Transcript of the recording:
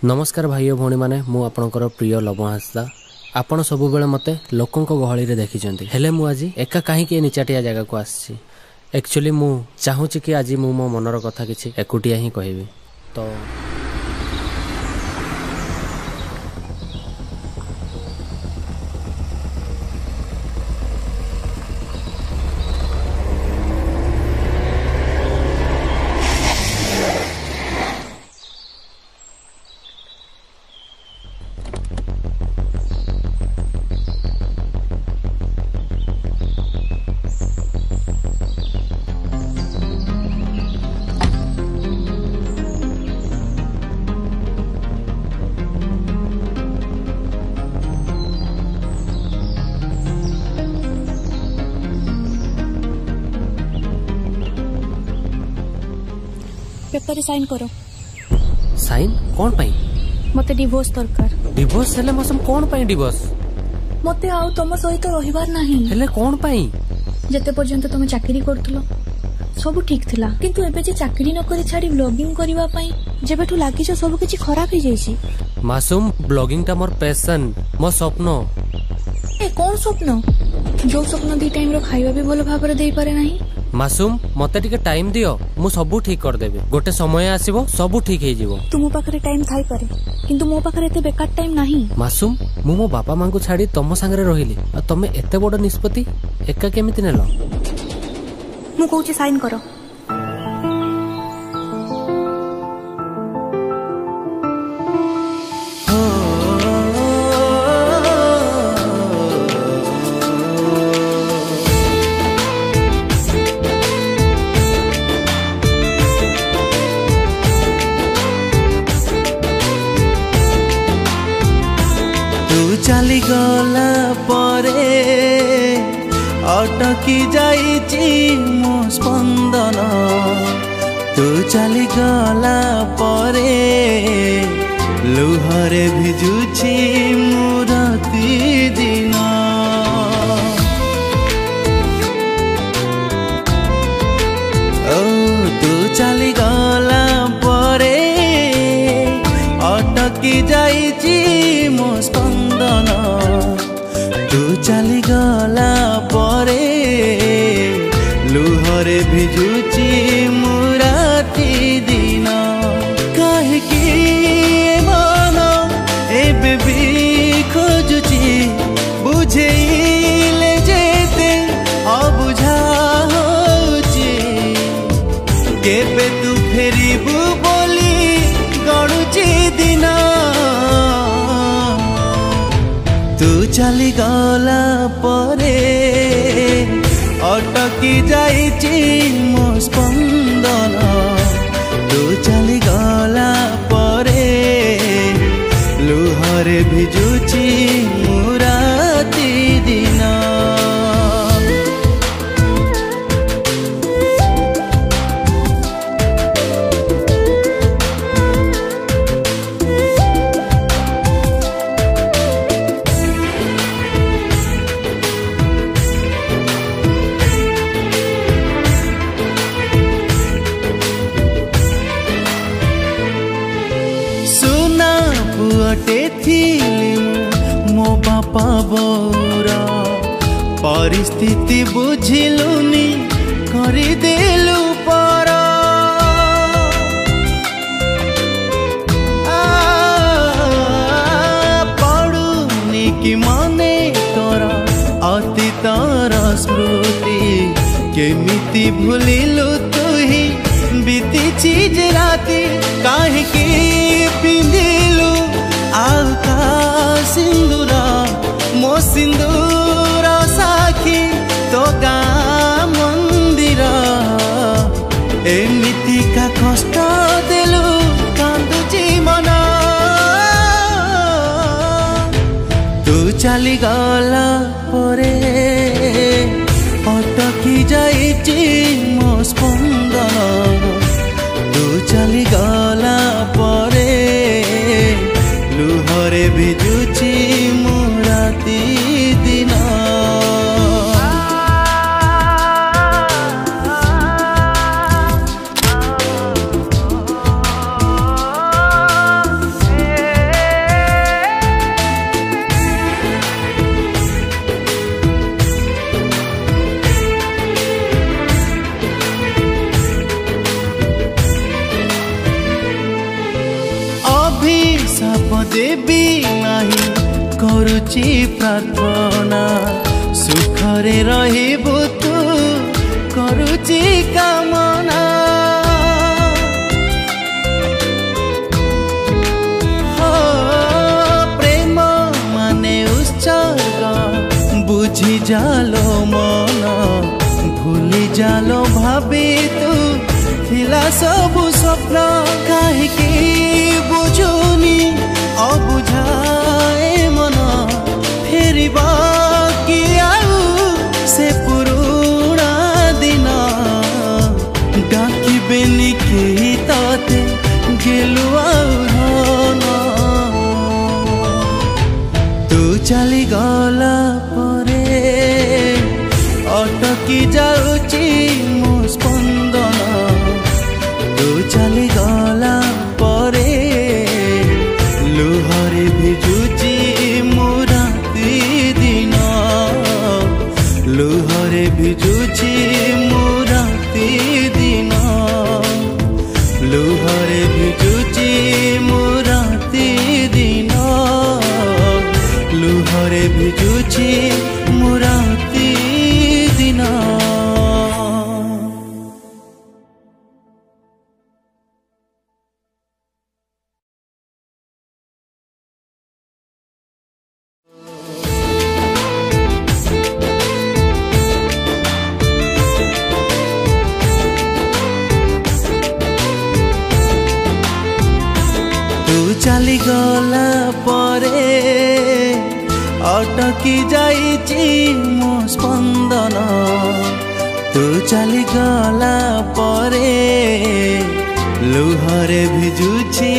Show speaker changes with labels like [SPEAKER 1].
[SPEAKER 1] नमस्कार भाई और भौणी मैंने मु आपणकर प्रिय लव हांसदा आपण सब बेले मते लोकों गहली रे देखिचंती हेले मु आज एका कहीं निचाटिया जगह को आसी एक्चुअली मु चाहूची कि आज मु मो मनर कथा किछि एकुटिया ही कहबी तो
[SPEAKER 2] पेपर साइन करो।
[SPEAKER 1] साइन कौन पाई?
[SPEAKER 2] मते डिवोर्स दरकार।
[SPEAKER 1] डिवोर्स हेले मसम कौन पाई डिवोर्स?
[SPEAKER 2] मते आउ तुम सहित रहिबार नाही।
[SPEAKER 1] हेले कौन पाई?
[SPEAKER 2] जते पर्यंत तुम चाकरी करथलो सब ठीक थिला किंतु एबे जे चाकरी न करी छाडी ब्लॉगिंग करिवा पई जेबेठु लागि छ सब किछि खराब हो जाईछि।
[SPEAKER 1] मासूम ब्लॉगिंग ता मोर पैशन मो स्वप्न।
[SPEAKER 2] ए कोन स्वप्न? जो स्वप्न दी टाइम रो खाइबा भी भलो भाबरे देई पारे नाही।
[SPEAKER 1] मासूम मते टिके टाइम दियो मु सब ठीक कर देबे गोटे समय आसीबो सब ठीक हे जीवो।
[SPEAKER 2] तुम पाखरे टाइम थाई पारे किंतु मो पाखरे एते बेकार टाइम नाही।
[SPEAKER 1] मासूम मु मो बापा मां को छाडी तम संगरे रहिली आ तमे एते बड़ निष्पत्ति एका केमिति नेलो?
[SPEAKER 2] मु कहूची साइन करो।
[SPEAKER 3] चली गला परे अटकी जाइची मो स्पंदन तू चली गला परे लुहरे भिजुची मो राति दिन ओ तू चली गला परे अटकी जाइची मो स्पंदन तू चली गला परे लुहरे भिजुची मो राति दिन काहेकि मन एबे भी खोजुची बुझेइले जेते अबुझा होची केबे तू फेरिबु बोली गडुची दिन तू चली गला परे अटकी जाइची मो स्पंदन तू चली गला परे लुहरे भिजुची मो राति दिन मो बापा बौरा परिस्थिति बुझिलुनी करदेलु पर पड़ुनी कि मने तोर अतीतर स्मृति केमिति भूलिलु तुही बीतीची जे राति काहेकि पिंधिलु आउका सिंदूर मो सिंदूर साखी तो गा मंदिर एमिति का कष्ट देलु कांदुची मन तू चली गला परे अटकी जाइची मो स्पंदन तू चली गला परे लुहरे भिजुची मो राति दिन भूलिबी नहीं करुची प्रार्थना सुखरे रहिबु तू करुची कामना प्रेम माने उत्सर्ग बुझी जालो मन भूली जालो भाभी तू थिला सबु स्वप्न काहेकि बुझुनी अबुझाए मन फेरिबा कि आउ से पुरुणा दिन डाकिबेनी केही तते गेलु आउरन तू चली गला परे अटकी जाउची मो स्पंदन तू चली गला परे लुहरे भिजुची मो राती दिन लुहरे भिजुची मो राती दिन लुहरे भिजुची मो राती दिन लुहरे भिजुची मो राती दिन चली गला परे अटकी जाइची मो स्पंदन तू चली गला परे लुहरे भिजुची